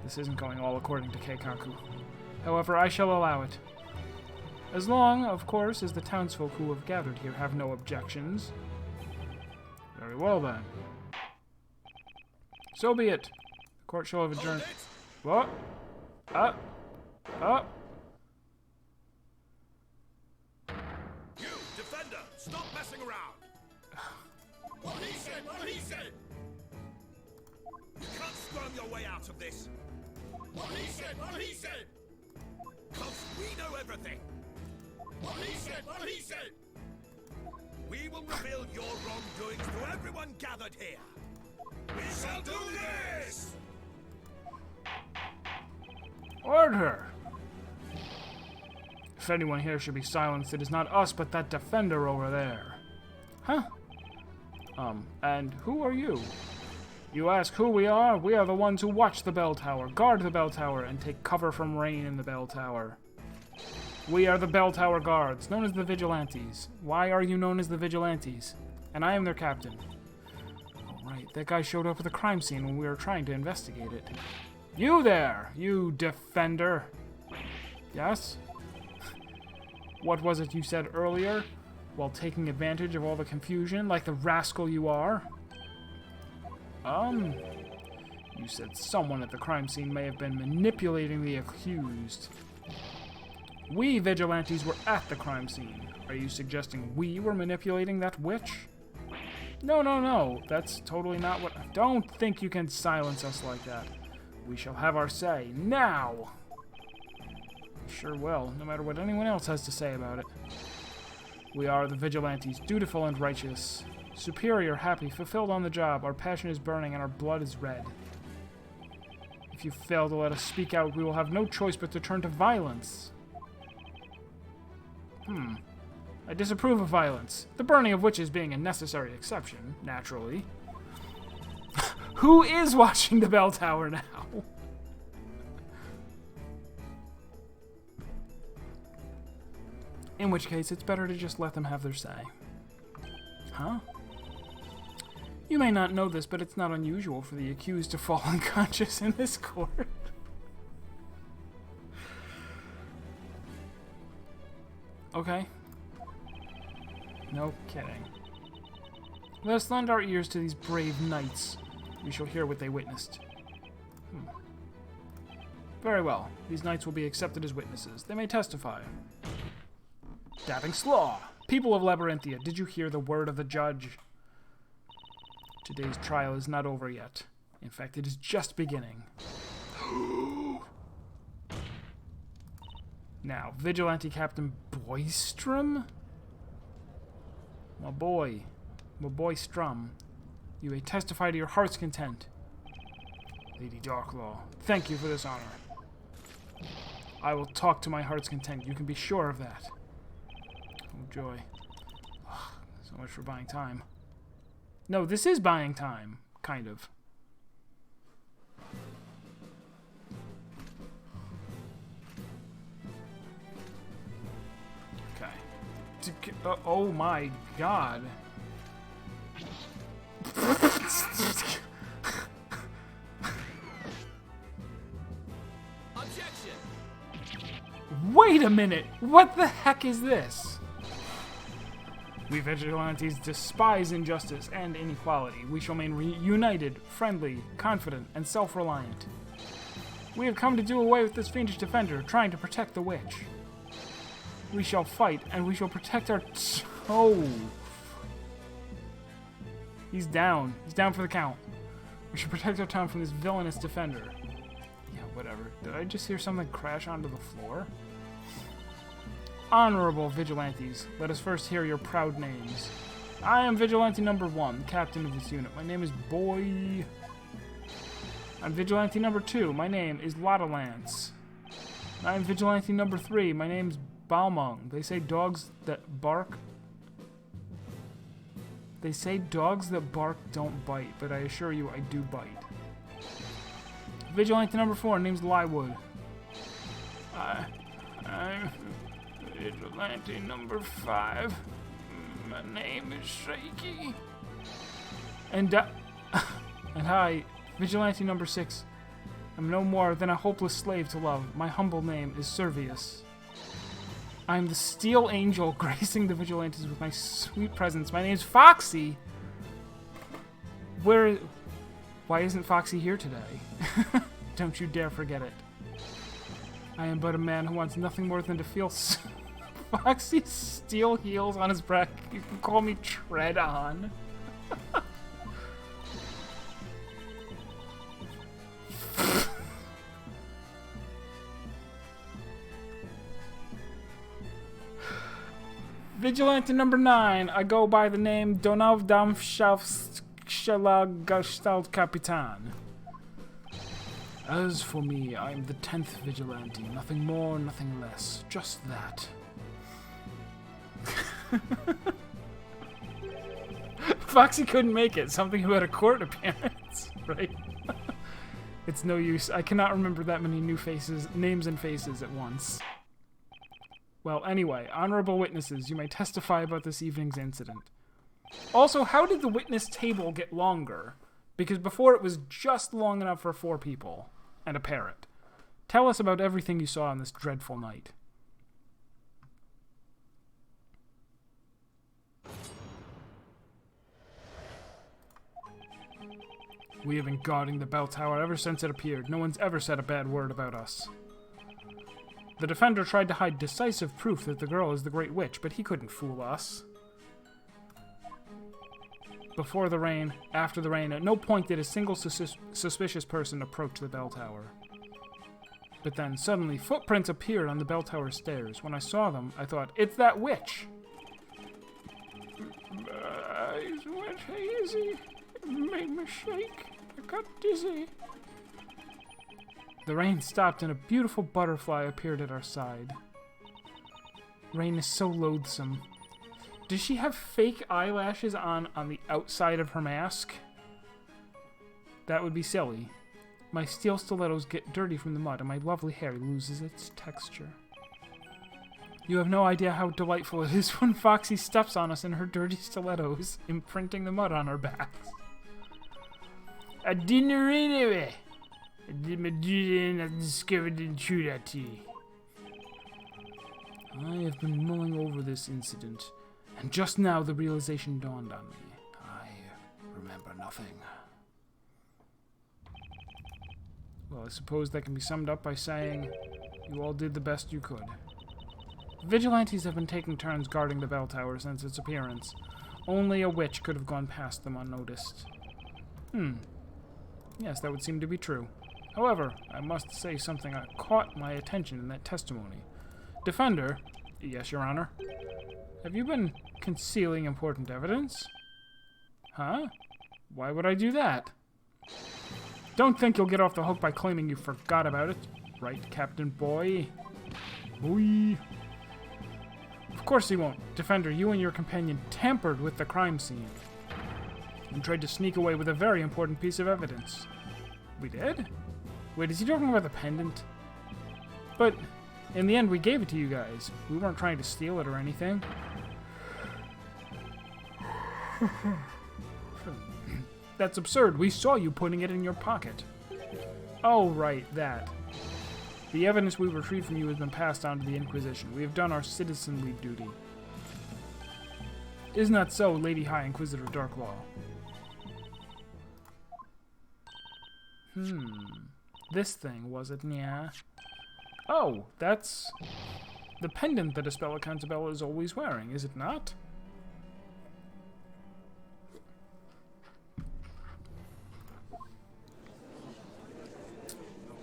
This isn't going all according to Keikaku. However, I shall allow it. As long, of course, as the townsfolk who have gathered here have no objections. Very well, then. So be it. The court shall have adjourned. What? Up. You, defender, stop messing around. What he said. You can't squirm your way out of this. What he said. Cause we know everything. What he said. We will reveal your wrongdoings to everyone gathered here. We shall do this! Order! If anyone here should be silenced, it is not us, but that defender over there. Huh? And who are you? You ask who we are? We are the ones who watch the bell tower, guard the bell tower, and take cover from rain in the bell tower. We are the bell tower guards, known as the Vigilantes. Why are you known as the Vigilantes? And I am their captain. Oh, right. That guy showed up at the crime scene when we were trying to investigate it. You there, you defender. Yes? What was it you said earlier? While taking advantage of all the confusion, like the rascal you are? You said someone at the crime scene may have been manipulating the accused. We Vigilantes were at the crime scene. Are you suggesting we were manipulating that witch? No. That's totally not what... Don't think you can silence us like that. We shall have our say, now! We sure will, no matter what anyone else has to say about it. We are the Vigilantes, dutiful and righteous. Superior, happy, fulfilled on the job. Our passion is burning and our blood is red. If you fail to let us speak out, we will have no choice but to turn to violence. I disapprove of violence. The burning of witches being a necessary exception, naturally. Who is watching the bell tower now? In which case, it's better to just let them have their say. Huh? You may not know this, but it's not unusual for the accused to fall unconscious in this court. Okay. No kidding. Let us lend our ears to these brave knights. We shall hear what they witnessed. Very well. These knights will be accepted as witnesses. They may testify. Dabbing Slaw! People of Labyrinthia, did you hear the word of the judge? Today's trial is not over yet. In fact, it is just beginning. Now, Vigilante Captain Boystrom? My boy Strum, you may testify to your heart's content. Lady Darklaw, thank you for this honor. I will talk to my heart's content, you can be sure of that. Oh, joy. Ugh, so much for buying time. No, this is buying time. Kind of. Okay. Oh my god. Objection! Wait a minute! What the heck is this? We Vigilantes despise injustice and inequality. We shall remain united, friendly, confident, and self-reliant. We have come to do away with this fiendish defender, trying to protect the witch. We shall fight, and we shall protect our... Oh. He's down. He's down for the count. We should protect our town from this villainous defender. Yeah, whatever. Did I just hear something crash onto the floor? Honorable Vigilantes, let us first hear your proud names. I am Vigilante number 1, captain of this unit. My name is Boy. I'm Vigilante number 2. My name is Lottalance. I'm Vigilante number 3. My name's Balmung. They say dogs that bark don't bite, but I assure you I do bite. Vigilante number 4. Name's Lywood. I'm Vigilante number 5. My name is Shaky. And hi, Vigilante number 6. I'm no more than a hopeless slave to love. My humble name is Servius. I am the steel angel gracing the vigilantes with my sweet presence. My name's Foxy! Why isn't Foxy here today? Don't you dare forget it. I am but a man who wants nothing more than to feel Foxy's steel heels on his back. You can call me Tread On. Vigilante number 9. I go by the name Donald Gestalt Kapitan. As for me, I am the 10th vigilante. Nothing more, nothing less. Just that. Foxy couldn't make it. Something about a court appearance, right? It's no use. I cannot remember that many names and faces at once. Well, anyway, honorable witnesses, you may testify about this evening's incident. Also, how did the witness table get longer? Because before it was just long enough for 4 people and a parrot. Tell us about everything you saw on this dreadful night. We have been guarding the bell tower ever since it appeared. No one's ever said a bad word about us. The defender tried to hide decisive proof that the girl is the Great Witch, but he couldn't fool us. Before the rain, after the rain, at no point did a single suspicious person approach the bell tower. But then, suddenly, footprints appeared on the bell tower stairs. When I saw them, I thought, it's that witch! My eyes went hazy. It made me shake. I got dizzy. The rain stopped and a beautiful butterfly appeared at our side. Rain is so loathsome. Does she have fake eyelashes on the outside of her mask? That would be silly. My steel stilettos get dirty from the mud and my lovely hair loses its texture. You have no idea how delightful it is when Foxy steps on us in her dirty stilettos, imprinting the mud on our backs. A dinner anyway. I did my duty and I discovered the intruder tea. I have been mulling over this incident, and just now the realization dawned on me. I remember nothing. Well, I suppose that can be summed up by saying, you all did the best you could. Vigilantes have been taking turns guarding the bell tower since its appearance. Only a witch could have gone past them unnoticed. Yes, that would seem to be true. However, I must say something that caught my attention in that testimony. Defender, yes, Your Honor. Have you been concealing important evidence? Huh? Why would I do that? Don't think you'll get off the hook by claiming you forgot about it. Right, Captain Boy? Boy. Of course he won't. Defender, you and your companion tampered with the crime scene and tried to sneak away with a very important piece of evidence. We did? Wait, is he talking about the pendant? But in the end, we gave it to you guys. We weren't trying to steal it or anything. That's absurd. We saw you putting it in your pocket. Oh, right, that. The evidence we retrieved from you has been passed on to the Inquisition. We have done our citizenly duty. Isn't that so, Lady High Inquisitor Darklaw? This thing, was it? Yeah. Oh, that's the pendant that Espella Cantabella is always wearing, is it not?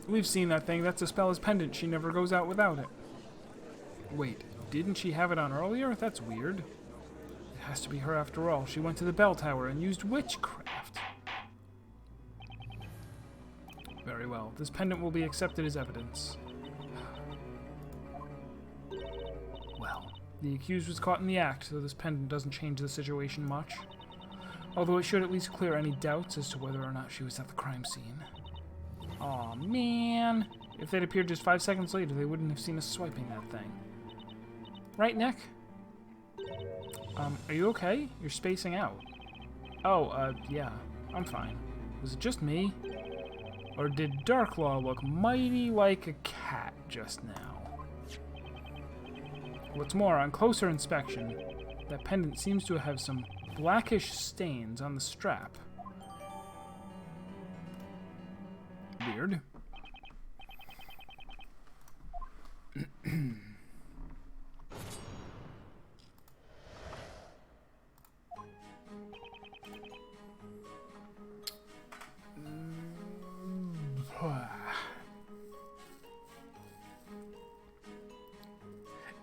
We've seen that thing. That's Espella's pendant. She never goes out without it. Wait, didn't she have it on earlier? That's weird. It has to be her after all. She went to the bell tower and used witchcraft. Very well. This pendant will be accepted as evidence. Well, the accused was caught in the act, so this pendant doesn't change the situation much. Although it should at least clear any doubts as to whether or not she was at the crime scene. Aw, man. If they'd appeared just 5 seconds later, they wouldn't have seen us swiping that thing. Right, Nick? Are you okay? You're spacing out. Oh, yeah. I'm fine. Was it just me? Or did Darklaw look mighty like a cat just now? What's more, on closer inspection, that pendant seems to have some blackish stains on the strap. Weird.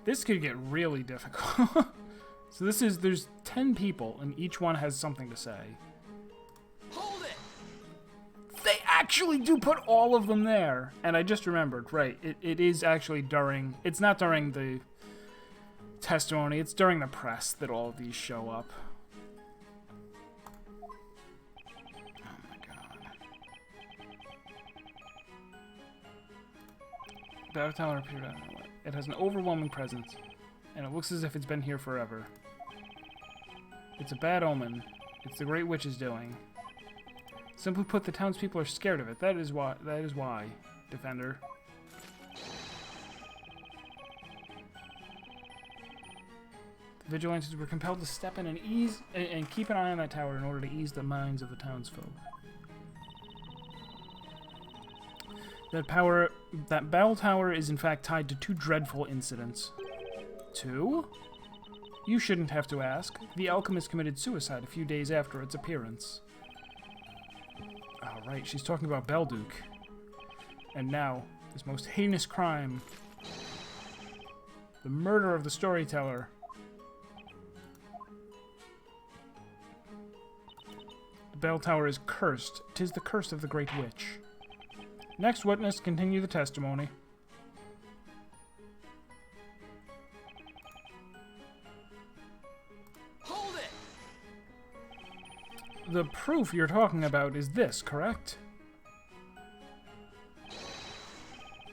This could get really difficult. So there's 10 people, and each one has something to say. Hold it! They actually do put all of them there. And I just remembered, right, it is actually during, it's not during the testimony, it's during the press that all of these show up. Oh my god. Battle Tower appeared out of nowhere. It has an overwhelming presence, and it looks as if it's been here forever. It's a bad omen. It's the Great Witch's doing. Simply put, the townspeople are scared of it. That is why, Defender. The vigilantes were compelled to step in and keep an eye on that tower in order to ease the minds of the townsfolk. That bell tower is in fact tied to 2 dreadful incidents. 2? You shouldn't have to ask. The alchemist committed suicide a few days after its appearance. Oh, right, she's talking about Belduke. And now, this most heinous crime. The murder of the storyteller. The bell tower is cursed. 'Tis the curse of the Great Witch. Next witness, continue the testimony. Hold it! The proof you're talking about is this, correct?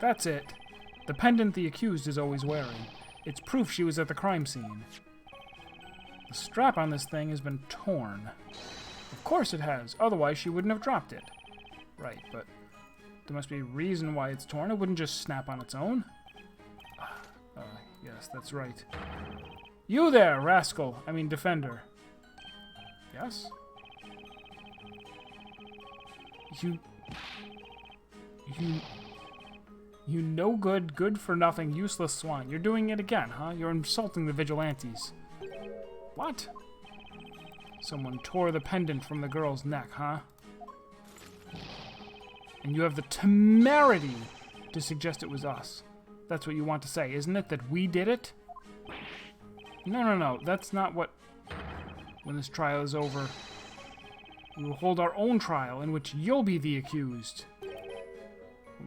That's it. The pendant the accused is always wearing. It's proof she was at the crime scene. The strap on this thing has been torn. Of course it has, otherwise she wouldn't have dropped it. Right, but there must be a reason why it's torn. It wouldn't just snap on its own. Yes, that's right. You there, rascal. I mean, defender. Yes? You no good, good for nothing, useless swine. You're doing it again, huh? You're insulting the vigilantes. What? Someone tore the pendant from the girl's neck, huh? And you have the temerity to suggest it was us. That's what you want to say, isn't it? That we did it? No. That's not what... When this trial is over, we will hold our own trial in which you'll be the accused.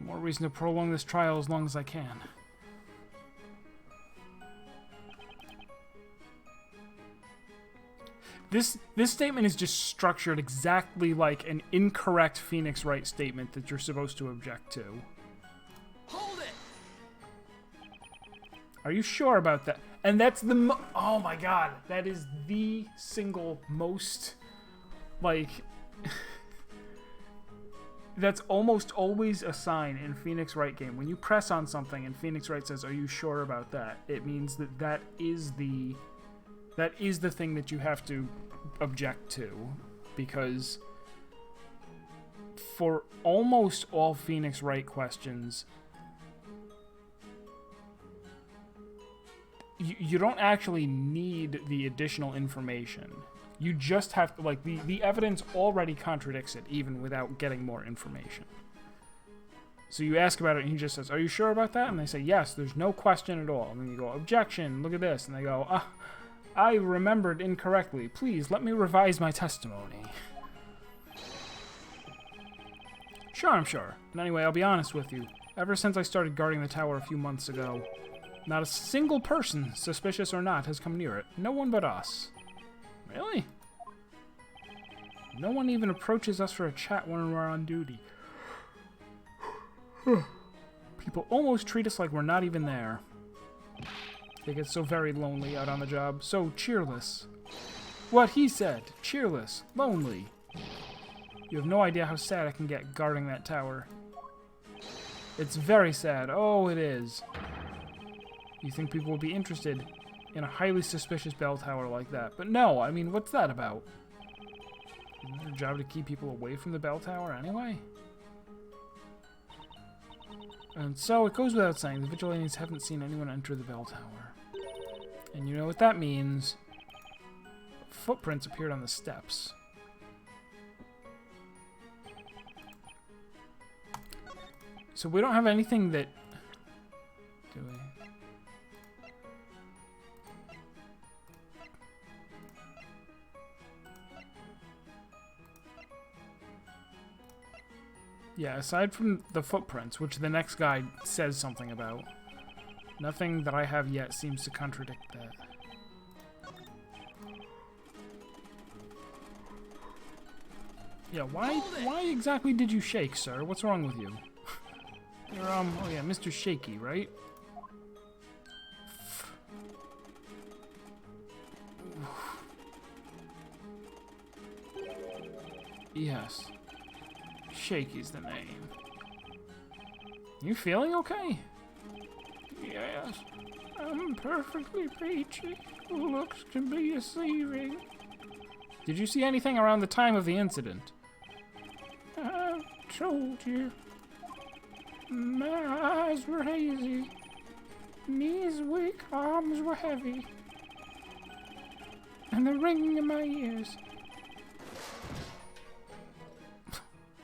More reason to prolong this trial as long as I can. This statement is just structured exactly like an incorrect Phoenix Wright statement that you're supposed to object to. Hold it! Are you sure about that? And that's the oh my god, that is the single most, like, that's almost always a sign in Phoenix Wright game. When you press on something and Phoenix Wright says, "Are you sure about that?" It means that that is the thing that you have to object to, because for almost all Phoenix Wright questions, you don't actually need the additional information. You just have to, like, the evidence already contradicts it, even without getting more information. So you ask about it, and he just says, "Are you sure about that?" And they say, "Yes, there's no question at all." And then you go, "Objection, look at this." And they go, I remembered incorrectly. Please, let me revise my testimony." Sure, I'm sure. And anyway, I'll be honest with you. Ever since I started guarding the tower a few months ago, not a single person, suspicious or not, has come near it. No one but us. Really? No one even approaches us for a chat when we're on duty. People almost treat us like we're not even there. They get so very lonely out on the job, so cheerless. What he said, cheerless, lonely. You have no idea how sad I can get guarding that tower. It's very sad. Oh, it is. You think people would be interested in a highly suspicious bell tower like that. But no, I mean, what's that about? Isn't it their job to keep people away from the bell tower anyway? And so, it goes without saying, the vigilantes haven't seen anyone enter the bell tower. And you know what that means. Footprints appeared on the steps. So we don't have anything that... Do we? Yeah, aside from the footprints, which the next guy says something about, nothing that I have yet seems to contradict that. Yeah, why exactly did you shake, sir? What's wrong with you? You're, oh yeah, Mr. Shaky, right? Yes. Shaky's the name. You feeling okay? Yes. I'm perfectly peachy. Looks can be deceiving. Did you see anything around the time of the incident? I told you. My eyes were hazy. Knees weak, arms were heavy. And the ringing in my ears.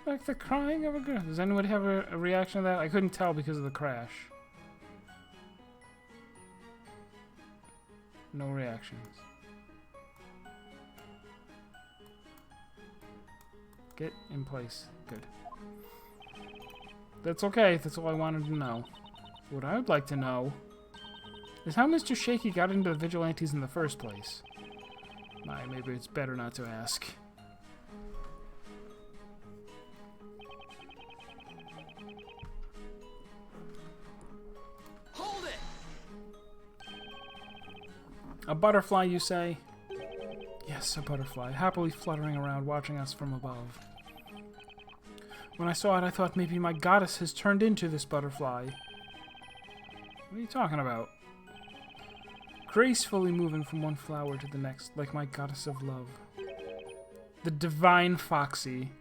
Like the crying of a girl. Does anyone have a reaction to that? I couldn't tell because of the crash. No reactions. Get in place. Good. That's okay. That's all I wanted to know. What I would like to know is how Mr. Shaky got into the vigilantes in the first place. Maybe it's better not to ask. Hold it! A butterfly, you say? Yes, a butterfly, happily fluttering around, watching us from above. When I saw it, I thought maybe my goddess has turned into this butterfly. What are you talking about? Gracefully moving from one flower to the next, like my goddess of love. The divine Foxy.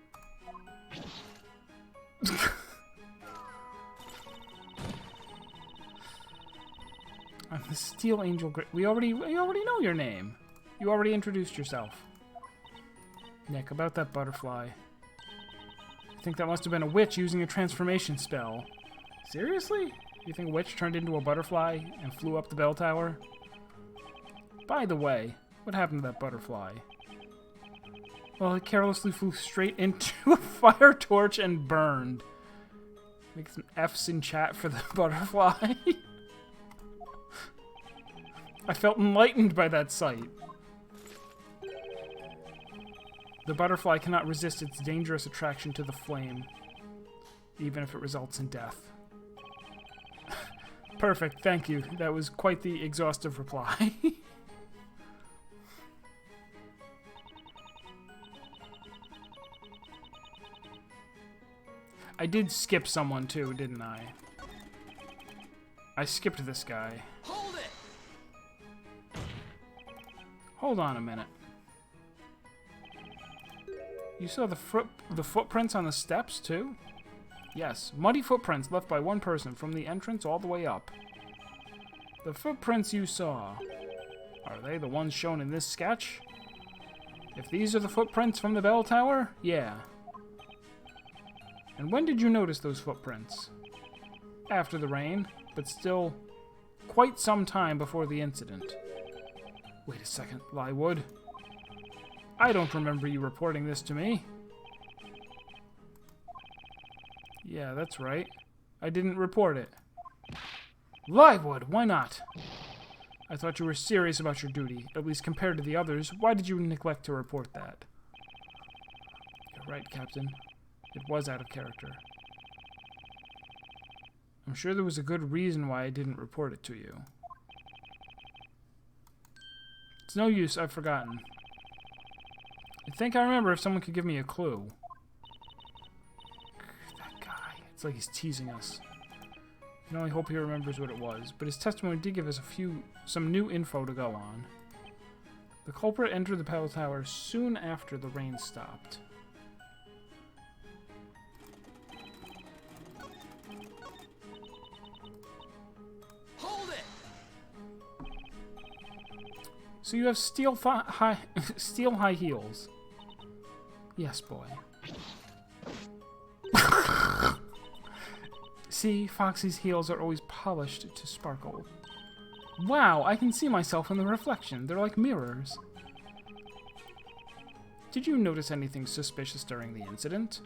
I'm the Steel Angel. We already know your name. You already introduced yourself. Nick, about that butterfly. I think that must have been a witch using a transformation spell. Seriously? You think a witch turned into a butterfly and flew up the bell tower? By the way, what happened to that butterfly? Well, it carelessly flew straight into a fire torch and burned. Make some F's in chat for the butterfly. I felt enlightened by that sight. The butterfly cannot resist its dangerous attraction to the flame, even if it results in death. Perfect, thank you. That was quite the exhaustive reply. I did skip someone too, didn't I? I skipped this guy. Hold it! Hold on a minute. You saw the footprints on the steps, too? Yes, muddy footprints left by one person from the entrance all the way up. The footprints you saw, are they the ones shown in this sketch? If these are the footprints from the bell tower, yeah. And when did you notice those footprints? After the rain, but still quite some time before the incident. Wait a second, Lywood. I don't remember you reporting this to me. Yeah, that's right. I didn't report it. Lywood, why not? I thought you were serious about your duty, at least compared to the others. Why did you neglect to report that? You're right, Captain. It was out of character. I'm sure there was a good reason why I didn't report it to you. It's no use, I've forgotten. I think I remember if someone could give me a clue. It's like he's teasing us. You can only hope he remembers what it was, but his testimony did give us some new info to go on. The culprit entered the bell tower soon after the rain stopped. Hold it! So you have steel high heels. Yes, boy. See, Foxy's heels are always polished to sparkle. Wow, I can see myself in the reflection. They're like mirrors. Did you notice anything suspicious during the incident?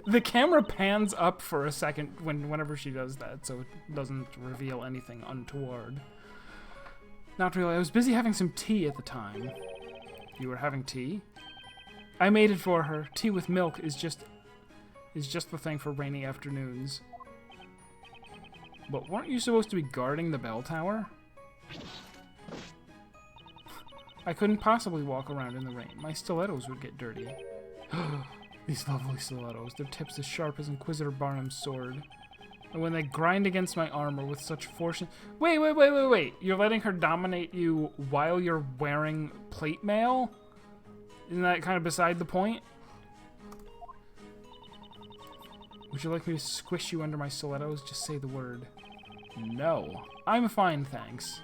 The camera pans up for a second whenever she does that, so it doesn't reveal anything untoward. Not really. I was busy having some tea at the time. You were having tea? I made it for her. Tea with milk is just the thing for rainy afternoons. But weren't you supposed to be guarding the bell tower? I couldn't possibly walk around in the rain. My stilettos would get dirty. These lovely stilettos. Their tips as sharp as Inquisitor Barnum's sword. And when they grind against my armor with such force... Wait. You're letting her dominate you while you're wearing plate mail? Isn't that kind of beside the point? Would you like me to squish you under my stilettos? Just say the word. No. I'm fine, thanks.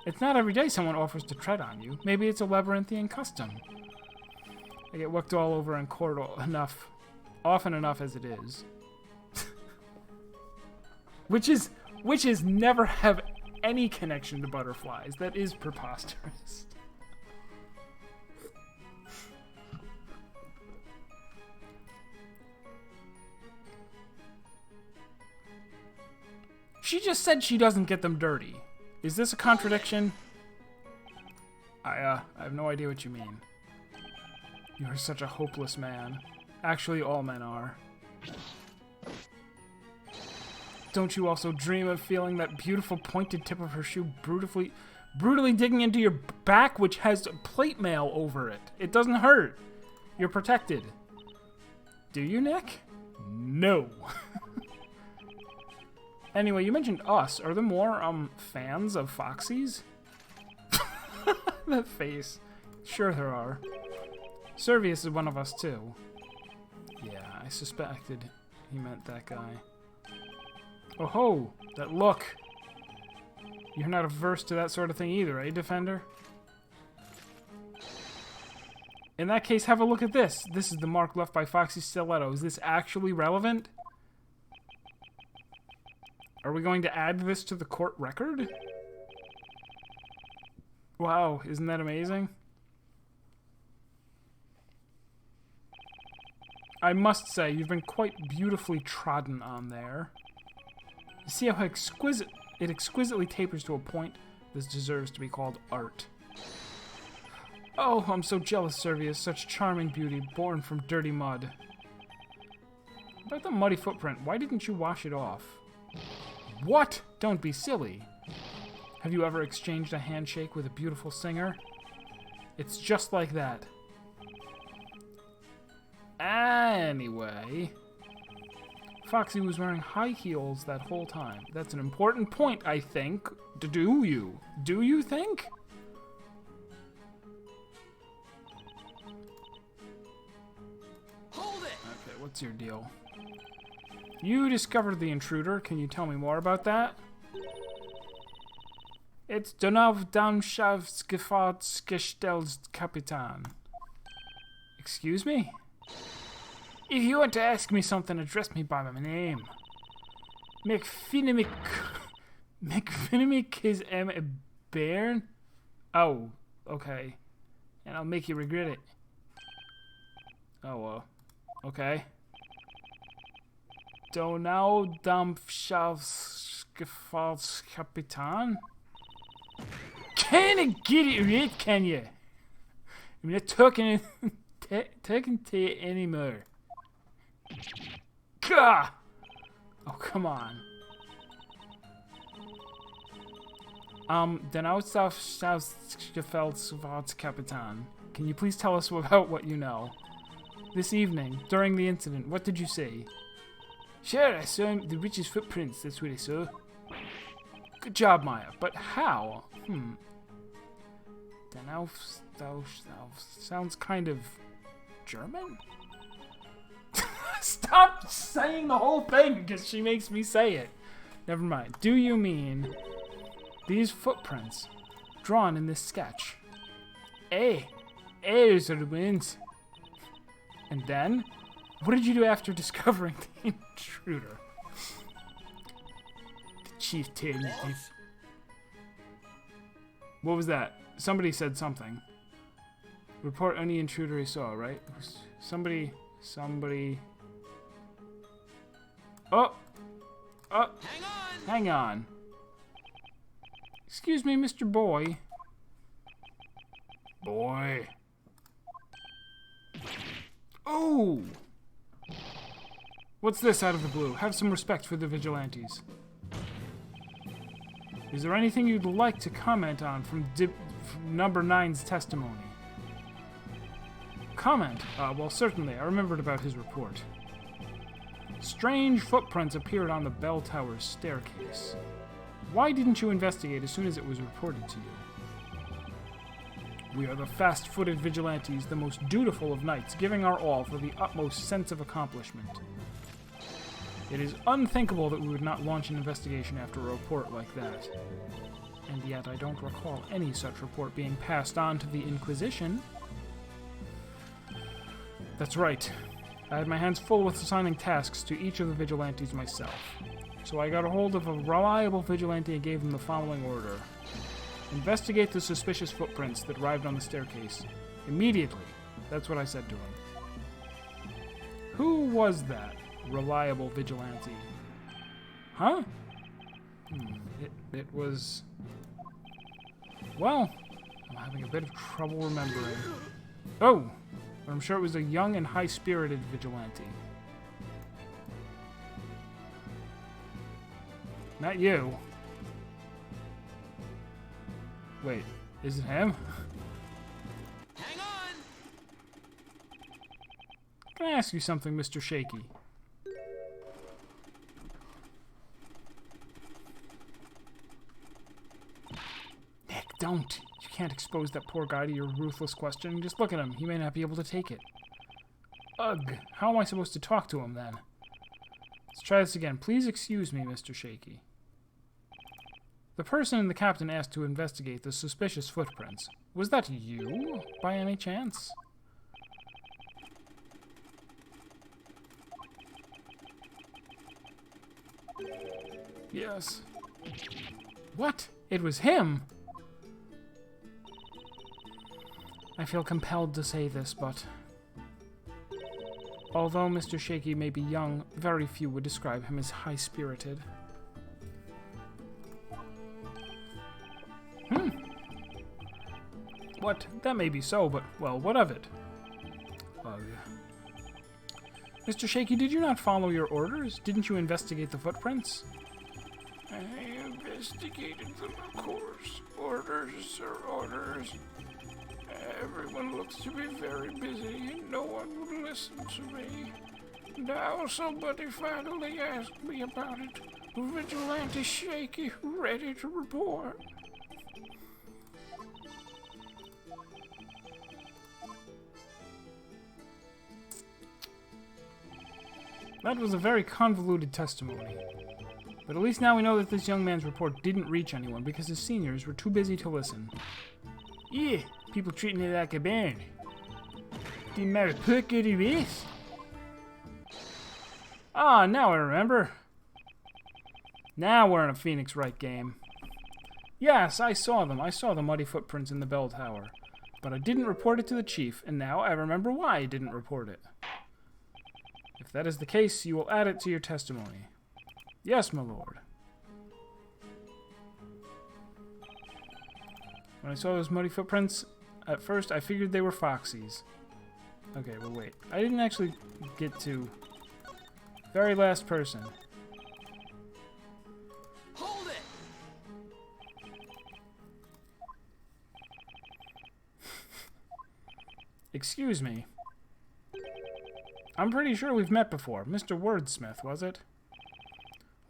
It's not every day someone offers to tread on you. Maybe it's a labyrinthian custom. I get worked all over in court often enough as it is. which is never have any connection to butterflies. That is preposterous. She just said she doesn't get them dirty. Is this a contradiction? I have no idea what you mean. You are such a hopeless man. Actually, all men are. Don't you also dream of feeling that beautiful pointed tip of her shoe brutally digging into your back, which has plate mail over it? It doesn't hurt. You're protected. Do you, Nick? No. Anyway, you mentioned us. Are there more, fans of Foxy's? That face. Sure there are. Servius is one of us, too. Yeah, I suspected he meant that guy. Oh ho! That look! You're not averse to that sort of thing either, eh, Defender? In that case, have a look at this. This is the mark left by Foxy's stiletto. Is this actually relevant? Are we going to add this to the court record? Wow, isn't that amazing? I must say, you've been quite beautifully trodden on there. You see how it exquisitely tapers to a point? This deserves to be called art. Oh, I'm so jealous, Servius. Such charming beauty, born from dirty mud. About the muddy footprint, why didn't you wash it off? What? Don't be silly. Have you ever exchanged a handshake with a beautiful singer? It's just like that. Anyway, Foxy was wearing high heels that whole time. That's an important point, I think. Do you? Do you think? Hold it! Okay, what's your deal? You discovered the intruder. Can you tell me more about that? It's Donov Damshavsgefahrtsgestellskapitan. Excuse me? If you want to ask me something, address me by my name. McFinimic is a bairn? Oh, okay. And I'll make you regret it. Oh, well. Okay. Donau Damshavsgefahrtskapitan? Can you get it right, can you? I'm not talking to you anymore. Gah! Oh, come on. Donau Damshavsgefahrtskapitan. Can you please tell us about what you know? this evening, during the incident, what did you see? Sure, I saw the witch's footprints. That's what I saw. Good job, Maya. But how? Den Auf sounds kind of German? Stop saying the whole thing because she makes me say it. Never mind. Do you mean these footprints drawn in this sketch? Those are the winds. And then, what did you do after discovering the intruder? The chief told me. What was that? Somebody said something. Report any intruder he saw, right? Somebody. Oh! Hang on. Excuse me, Mr. Boy. Boy. Oh! What's this out of the blue? Have some respect for the vigilantes. Is there anything you'd like to comment on from number 9's testimony? Comment? Well, certainly. I remembered about his report. Strange footprints appeared on the bell tower's staircase. Why didn't you investigate as soon as it was reported to you? We are the fast-footed vigilantes, the most dutiful of knights, giving our all for the utmost sense of accomplishment. It is unthinkable that we would not launch an investigation after a report like that. And yet I don't recall any such report being passed on to the Inquisition. That's right. I had my hands full with assigning tasks to each of the vigilantes myself. So I got a hold of a reliable vigilante and gave him the following order. Investigate the suspicious footprints that arrived on the staircase. Immediately. That's what I said to him. Who was that reliable vigilante? Huh? It was... Well, I'm having a bit of trouble remembering. Oh! But I'm sure it was a young and high-spirited vigilante. Not you. Wait, is it him? Hang on! Can I ask you something, Mr. Shaky? Nick, don't. You can't expose that poor guy to your ruthless question. Just look at him. He may not be able to take it. Ugh. How am I supposed to talk to him, then? Let's try this again. Please excuse me, Mr. Shaky. The person the captain asked to investigate the suspicious footprints. Was that you, by any chance? Yes. What? It was him? I feel compelled to say this, but... although Mr. Shaky may be young, very few would describe him as high-spirited. What? That may be so, but, well, what of it? Mr. Shaky, did you not follow your orders? Didn't you investigate the footprints? I investigated them, of course. Orders are orders. Everyone looks to be very busy, and no one would listen to me. Now somebody finally asked me about it. Vigilante Shaky, ready to report. That was a very convoluted testimony. But at least now we know that this young man's report didn't reach anyone because his seniors were too busy to listen. Yeah, people treating it like a band. Didn't matter put good it is. Ah, now I remember. Now we're in a Phoenix Wright game. Yes, I saw them. I saw the muddy footprints in the bell tower. But I didn't report it to the chief, and now I remember why I didn't report it. If that is the case, you will add it to your testimony. Yes, my lord. When I saw those muddy footprints, at first I figured they were Foxy's. Okay, well wait. I didn't actually get to... very last person. Hold it! Excuse me. I'm pretty sure we've met before. Mr. Wordsmith, was it?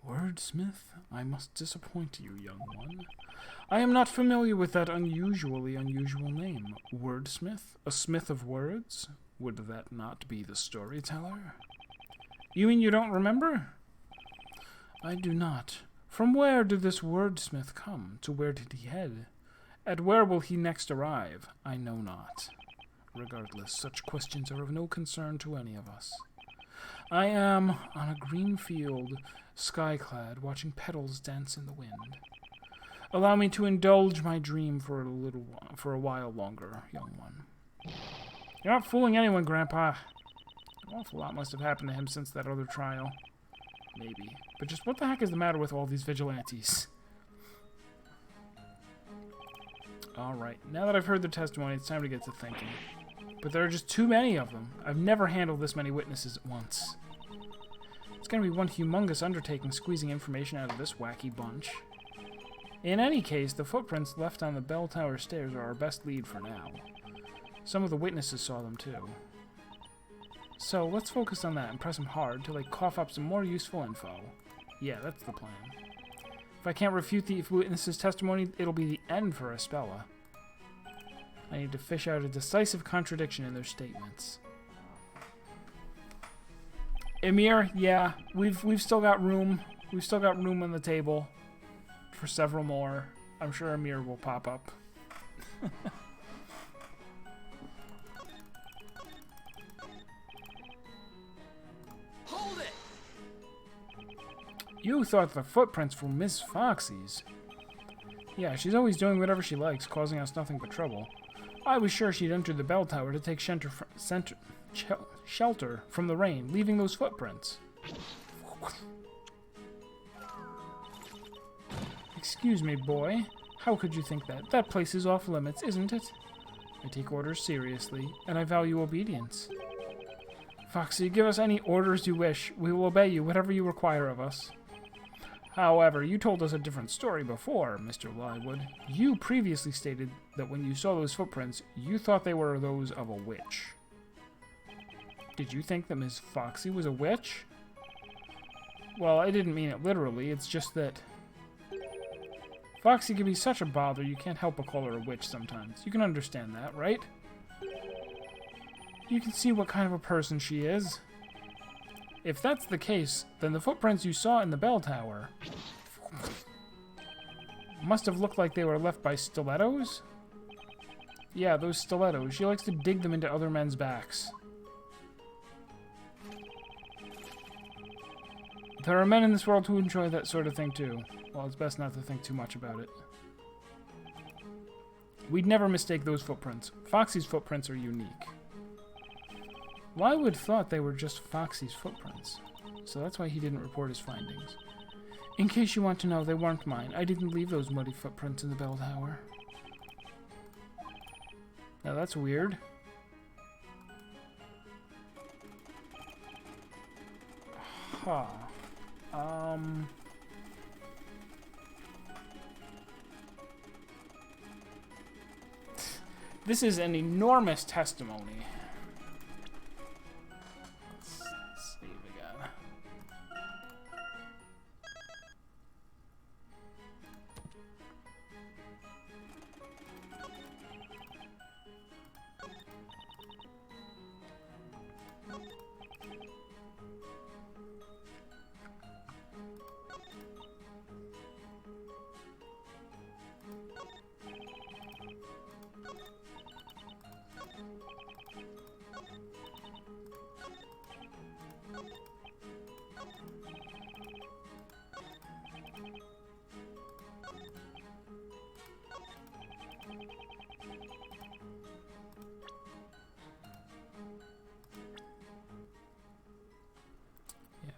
Wordsmith? I must disappoint you, young one. I am not familiar with that unusually unusual name. Wordsmith? A smith of words? Would that not be the storyteller? You mean you don't remember? I do not. From where did this wordsmith come? To where did he head? At where will he next arrive? I know not. Regardless, such questions are of no concern to any of us. I am on a green field, sky-clad, watching petals dance in the wind. Allow me to indulge my dream for a while longer, young one. You're not fooling anyone, Grandpa. An awful lot must have happened to him since that other trial. Maybe. But just what the heck is the matter with all these vigilantes? Alright, now that I've heard their testimony, it's time to get to thinking. But there are just too many of them. I've never handled this many witnesses at once. It's going to be one humongous undertaking squeezing information out of this wacky bunch. In any case, the footprints left on the bell tower stairs are our best lead for now. Some of the witnesses saw them too. So let's focus on that and press them hard till they cough up some more useful info. Yeah, that's the plan. If I can't refute the witnesses' testimony, it'll be the end for Espella. I need to fish out a decisive contradiction in their statements. Emir, yeah, we've still got room. We've still got room on the table for several more. I'm sure Emir will pop up. Hold it! You thought the footprints were Miss Foxy's. Yeah, she's always doing whatever she likes, causing us nothing but trouble. I was sure she'd entered the bell tower to take shelter from the rain, leaving those footprints. Excuse me, boy. How could you think that? That place is off limits, isn't it? I take orders seriously, and I value obedience. Foxy, give us any orders you wish. We will obey you, whatever you require of us. However, you told us a different story before, Mr. Lywood. You previously stated that when you saw those footprints, you thought they were those of a witch. Did you think that Miss Foxy was a witch? Well, I didn't mean it literally, it's just that Foxy can be such a bother you can't help but call her a witch sometimes. You can understand that, right? You can see what kind of a person she is. If that's the case, then the footprints you saw in the bell tower must have looked like they were left by stilettos? Yeah, those stilettos. She likes to dig them into other men's backs. There are men in this world who enjoy that sort of thing too. Well, it's best not to think too much about it. We'd never mistake those footprints. Foxy's footprints are unique. Lywood thought they were just Foxy's footprints, so that's why he didn't report his findings. In case you want to know, they weren't mine. I didn't leave those muddy footprints in the bell tower. Now that's weird. Huh. This is an enormous testimony. Let's save again.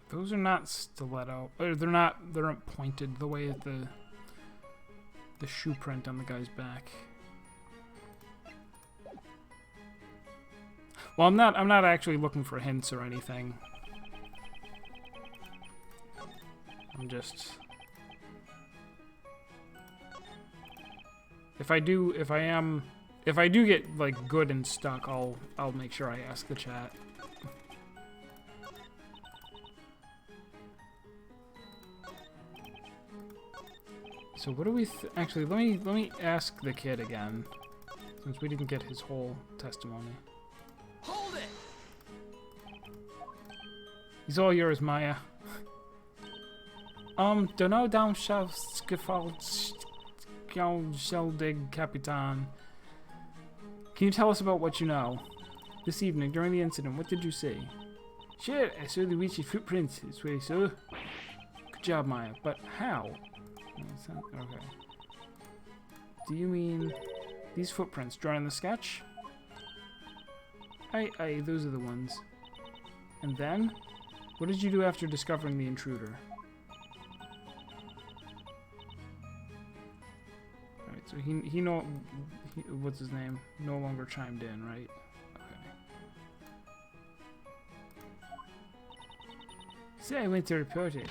Those are not stiletto. Or they're not pointed the way that the shoe print on the guy's back. Well, I'm not actually looking for hints or anything. I'm just if I do get like good and stuck, I'll make sure I ask the chat. So what do we actually? Let me ask the kid again, since we didn't get his whole testimony. Hold it! He's all yours, Maya. Dunno down south scaffold Sheldeg Capitan. Can you tell us about what you know? This evening, during the incident, what did you see? Sure, I saw the witch's footprints. That's what I saw. Good job, Maya. But how? Okay. Do you mean these footprints drawn in the sketch? Aye, those are the ones. And then? What did you do after discovering the intruder? Alright, so he what's his name? No longer chimed in, right? Okay. So I went to report it.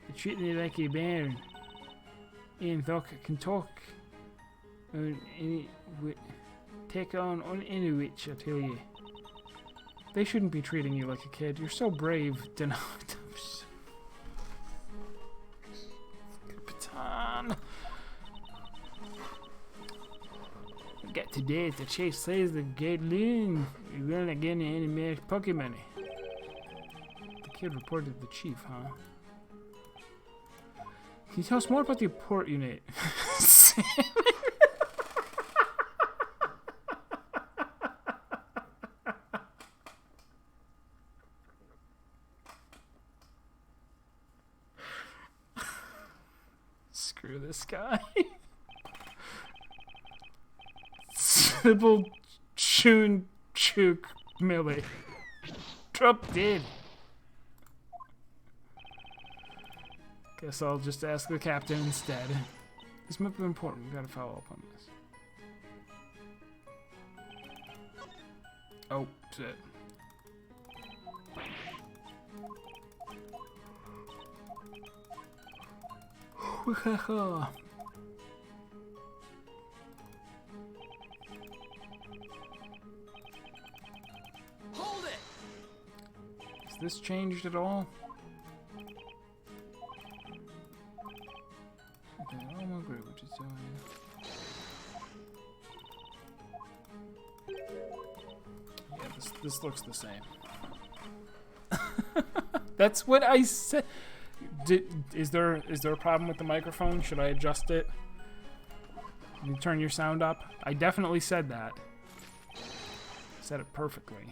They treated me like a bairn. And thought I can talk on any take on any witch, I tell you. They shouldn't be treating you like a kid. You're so brave, Denard. Capitan. Get today to chase says the Gatling. You're gonna get any more pocket money. The kid reported the chief, huh? Can you tell us more about the port unit? Screw this guy. Sybil Chun Chuk Millie. Drop dead. Guess I'll just ask the captain instead. This might be important. We gotta follow up on this. Oh, shit. Hold it! Has this changed at all? Okay, I don't agree with what you're saying. Yeah, this looks the same. That's what I said. Is there a problem with the microphone? Should I adjust it? You turn your sound up? I definitely said that. Said it perfectly.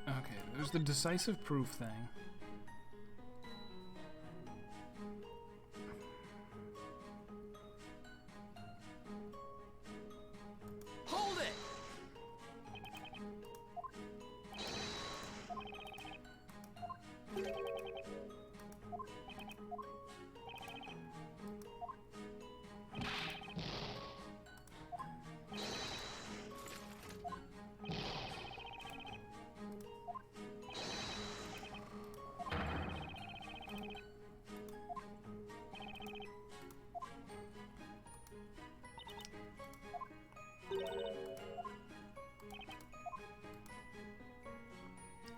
Okay, there's the decisive proof thing. Hold it!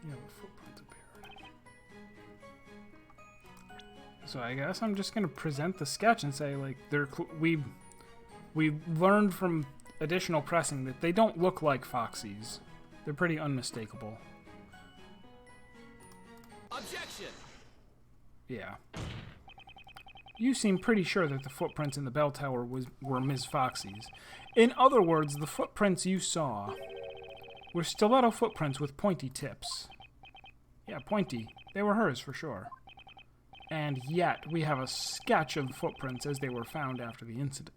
Yeah, the footprints appeared. So I guess I'm just gonna present the sketch and say, like, we learned from additional pressing that they don't look like Foxies. They're pretty unmistakable. Objection! Yeah. You seem pretty sure that the footprints in the bell tower were Ms. Foxy's. In other words, the footprints you saw were stiletto footprints with pointy tips. Yeah, pointy. They were hers for sure. And yet, we have a sketch of the footprints as they were found after the incident.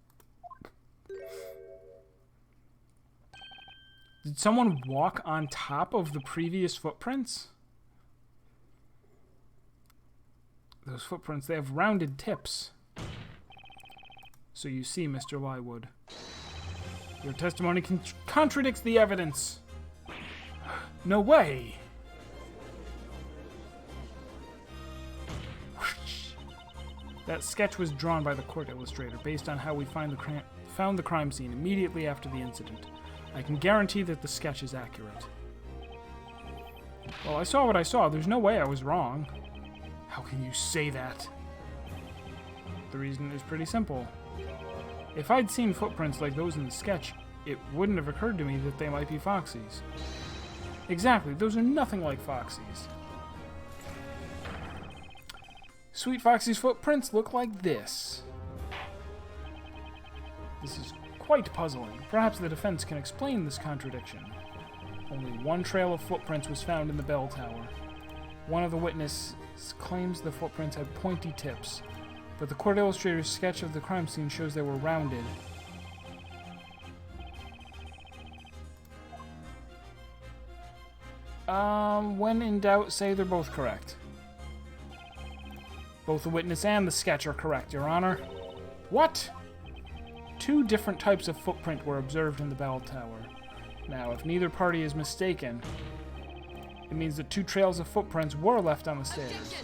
Did someone walk on top of the previous footprints? Those footprints, they have rounded tips. So you see, Mr. Lywood, your testimony contradicts the evidence. No way! That sketch was drawn by the court illustrator based on how we found the crime scene immediately after the incident. I can guarantee that the sketch is accurate. Well, I saw what I saw. There's no way I was wrong. How can you say that? The reason is pretty simple. If I'd seen footprints like those in the sketch, it wouldn't have occurred to me that they might be Foxy's. Exactly, those are nothing like Foxy's. Sweet Foxy's footprints look like this. This is quite puzzling. Perhaps the defense can explain this contradiction. Only one trail of footprints was found in the bell tower. One of the witnesses claims the footprints had pointy tips, but the court illustrator's sketch of the crime scene shows they were rounded. When in doubt, say they're both correct. Both the witness and the sketch are correct, Your Honor. What? Two different types of footprint were observed in the bell tower. Now, if neither party is mistaken, it means that two trails of footprints were left on the stairs.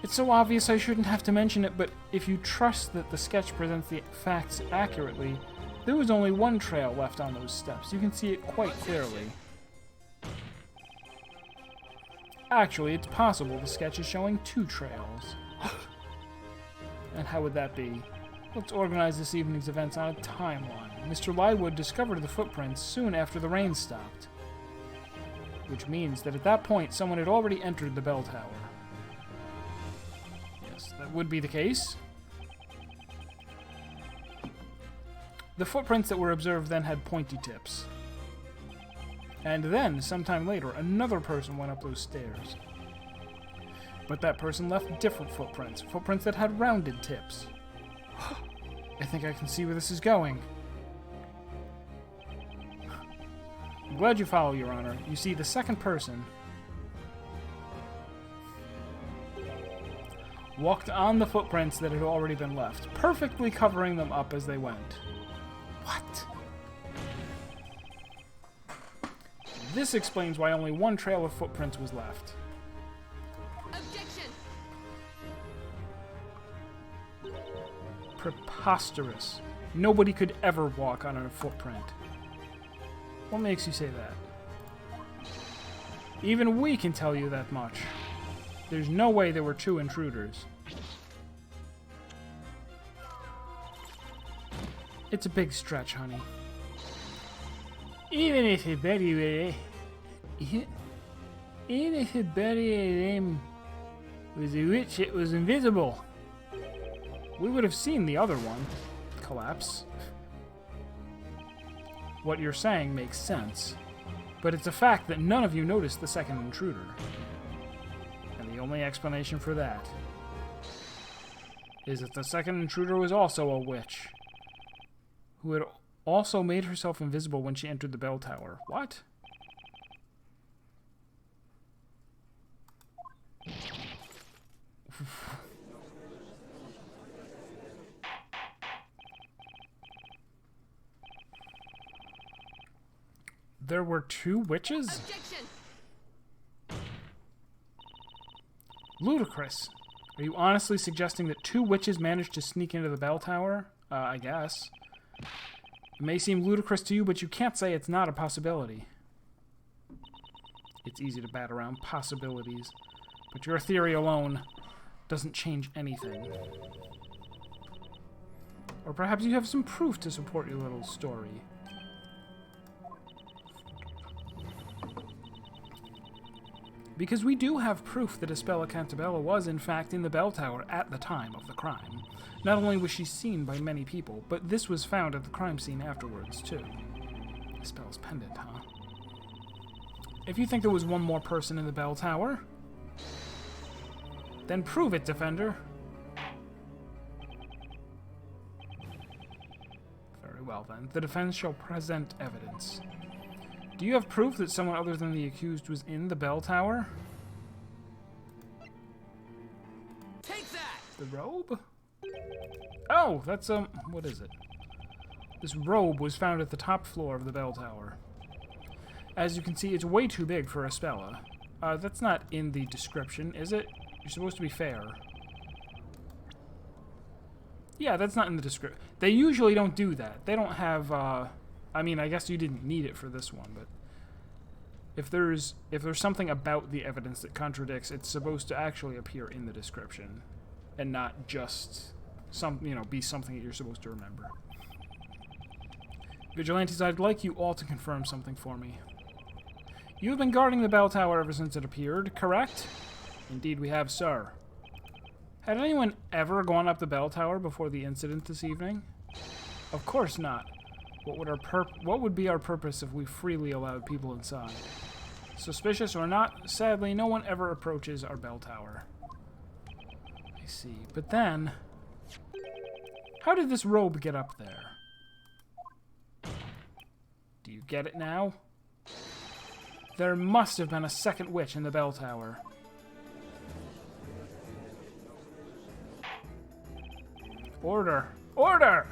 It's so obvious I shouldn't have to mention it, but if you trust that the sketch presents the facts accurately, there was only one trail left on those steps. You can see it quite clearly. Actually, it's possible the sketch is showing two trails. And how would that be? Let's organize this evening's events on a timeline. Mr. Lywood discovered the footprints soon after the rain stopped, which means that at that point someone had already entered the bell tower. Yes, that would be the case. The footprints that were observed then had pointy tips. And then, sometime later, another person went up those stairs. But that person left different footprints, footprints that had rounded tips. I think I can see where this is going. I'm glad you follow, Your Honor. You see, the second person walked on the footprints that had already been left, perfectly covering them up as they went. What? This explains why only one trail of footprints was left. Objection! Preposterous. Nobody could ever walk on a footprint. What makes you say that? Even we can tell you that much. There's no way there were two intruders. It's a big stretch, honey. Even if he buried him with a witch, it was invisible. We would have seen the other one collapse. What you're saying makes sense, but it's a fact that none of you noticed the second intruder. And the only explanation for that is that the second intruder was also a witch, who had also made herself invisible when she entered the bell tower. What? There were two witches? Objection! Ludicrous. Are you honestly suggesting that two witches managed to sneak into the bell tower? I guess. It may seem ludicrous to you, but you can't say it's not a possibility. It's easy to bat around possibilities, but your theory alone doesn't change anything. Or perhaps you have some proof to support your little story. Because we do have proof that Espella Cantabella was, in fact, in the bell tower at the time of the crime. Not only was she seen by many people, but this was found at the crime scene afterwards, too. Espella's pendant, huh? If you think there was one more person in the bell tower, then prove it, defender. Very well, then. The defense shall present evidence. Do you have proof that someone other than the accused was in the bell tower? Take that! The robe? Oh, that's, what is it? This robe was found at the top floor of the bell tower. As you can see, it's way too big for Espella. That's not in the description, is it? You're supposed to be fair. Yeah, that's not in the description. They usually don't do that. They don't have, I mean, I guess you didn't need it for this one, but if there's something about the evidence that contradicts, it's supposed to actually appear in the description and not just be something that you're supposed to remember. Vigilantes, I'd like you all to confirm something for me. You've been guarding the bell tower ever since it appeared, correct? Indeed we have, sir. Had anyone ever gone up the bell tower before the incident this evening? Of course not. What would be our purpose if we freely allowed people inside? Suspicious or not, sadly, no one ever approaches our bell tower. I see. But then, how did this robe get up there? Do you get it now? There must have been a second witch in the bell tower. Order! Order!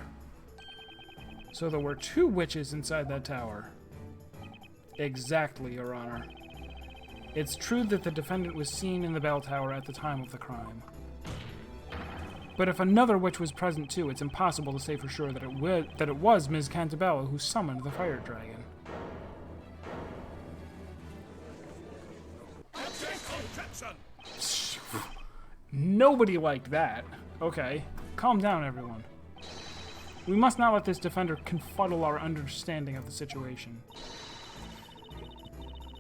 So there were 2 witches inside that tower. Exactly, Your Honor. It's true that the defendant was seen in the bell tower at the time of the crime. But if another witch was present too, it's impossible to say for sure that it was Ms. Cantabella who summoned the fire dragon. Nobody liked that. Okay, calm down, everyone. We must not let this defender confuddle our understanding of the situation.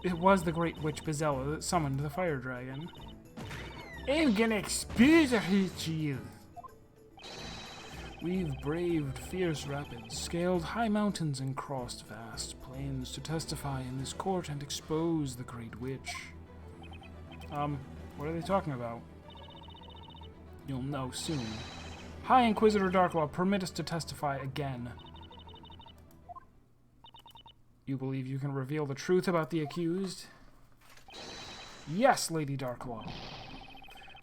It was the great witch Bizella that summoned the fire dragon. I'm gonna expose her to you. We've braved fierce rapids, scaled high mountains, and crossed vast plains to testify in this court and expose the great witch. What are they talking about? You'll know soon. High Inquisitor Darklaw, permit us to testify again. You believe you can reveal the truth about the accused? Yes, Lady Darklaw.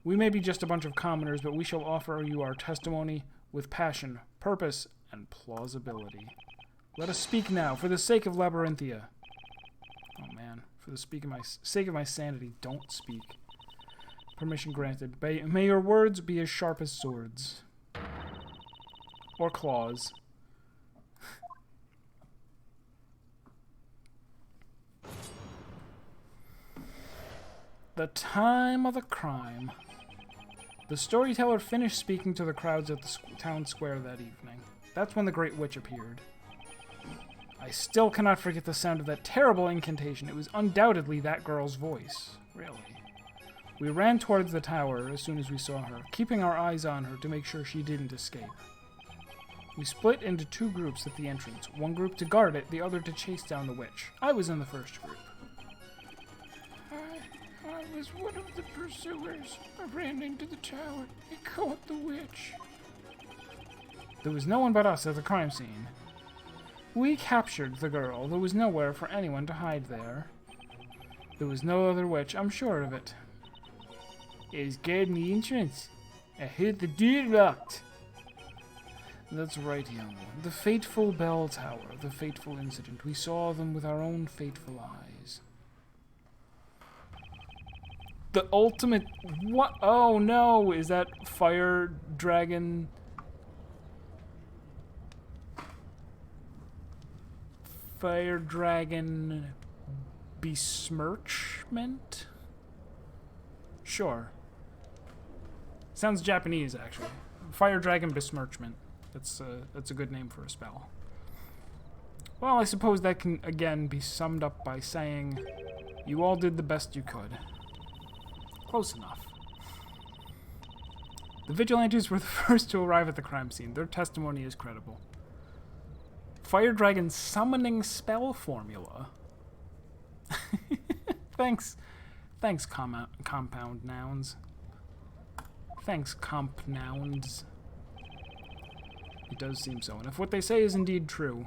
We may be just a bunch of commoners, but we shall offer you our testimony with passion, purpose, and plausibility. Let us speak now, for the sake of Labyrinthia. Oh man, for the sake of my sanity, don't speak. Permission granted. May your words be as sharp as swords. Or claws. The time of the crime. The storyteller finished speaking to the crowds at the town square that evening. That's when the Great Witch appeared. I still cannot forget the sound of that terrible incantation. It was undoubtedly that girl's voice. Really. We ran towards the tower as soon as we saw her, keeping our eyes on her to make sure she didn't escape. We split into 2 groups at the entrance, one group to guard it, the other to chase down the witch. I was in the first group. I was one of the pursuers. I ran into the tower and caught the witch. There was no one but us at the crime scene. We captured the girl. There was nowhere for anyone to hide there. There was no other witch, I'm sure of it. It was guarding the entrance. I heard the door locked. That's right, young one. The fateful bell tower, the fateful incident. We saw them with our own fateful eyes. The ultimate... What? Oh, no! Is that fire dragon... Fire dragon... besmirchment? Sure. Sounds Japanese, actually. Fire dragon besmirchment. That's a good name for a spell. Well, I suppose that can, again, be summed up by saying, you all did the best you could. Close enough. The vigilantes were the first to arrive at the crime scene. Their testimony is credible. Fire dragon summoning spell formula. Thanks, compound nouns. Thanks, comp nouns. It does seem so, and if what they say is indeed true,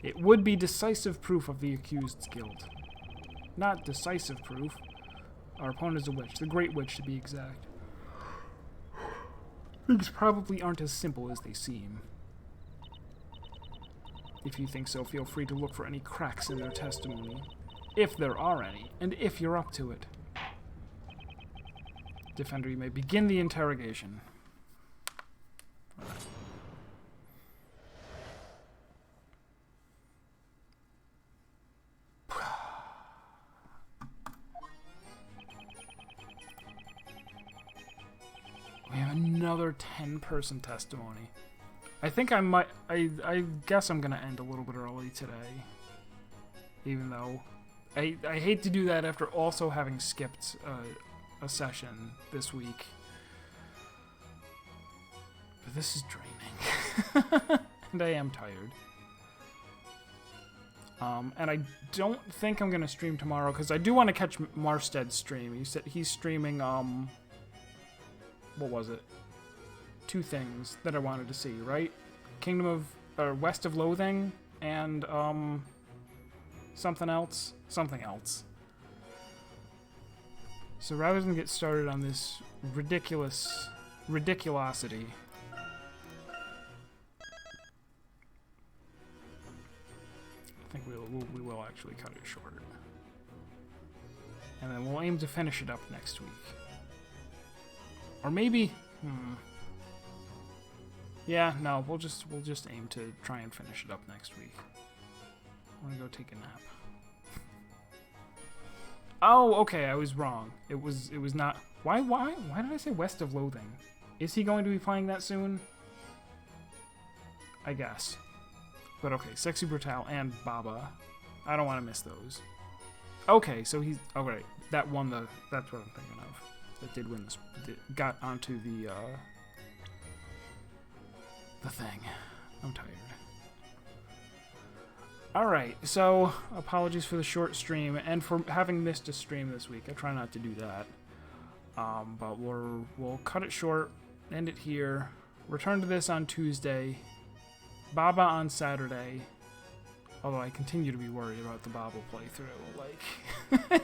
it would be decisive proof of the accused's guilt. Not decisive proof. Our opponent is a witch, the Great Witch to be exact. Things probably aren't as simple as they seem. If you think so, feel free to look for any cracks in their testimony. if there are any, and if you're up to it. Defender, you may begin the interrogation. We have another 10-person testimony. I think I might... I guess I'm gonna end a little bit early today. Even though... I hate to do that after also having skipped a session this week. But this is draining. And I am tired. And I don't think I'm gonna stream tomorrow, because I do want to catch Marsted's stream. He said he's streaming, what was it? 2 things that I wanted to see, right? Kingdom of... or West of Loathing, and, something else? Something else. So rather than get started on this ridiculosity... I think we will actually cut it short. And then we'll aim to finish it up next week. Or maybe... Yeah, no, we'll just aim to try and finish it up next week. I'm gonna go take a nap. Oh, okay, I was wrong. It was not... Why did I say West of Loathing? Is he going to be playing that soon? I guess. But okay, Sexy Brutale and Baba. I don't want to miss those. Okay, so he's... Oh, right. That won the... That's what I'm thinking of. That did win this... Got onto the thing. I'm tired. Alright, so apologies for the short stream and for having missed a stream this week. I try not to do that. But we'll cut it short, end it here, return to this on Tuesday, Baba on Saturday. Although I continue to be worried about the Baba playthrough. Like,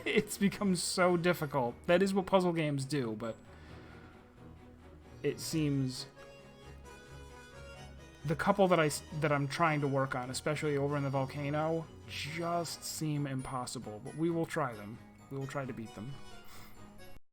it's become so difficult. That is what puzzle games do, but it seems the couple that I'm trying to work on, especially over in the volcano, just seem impossible. But we will try them. We will try to beat them.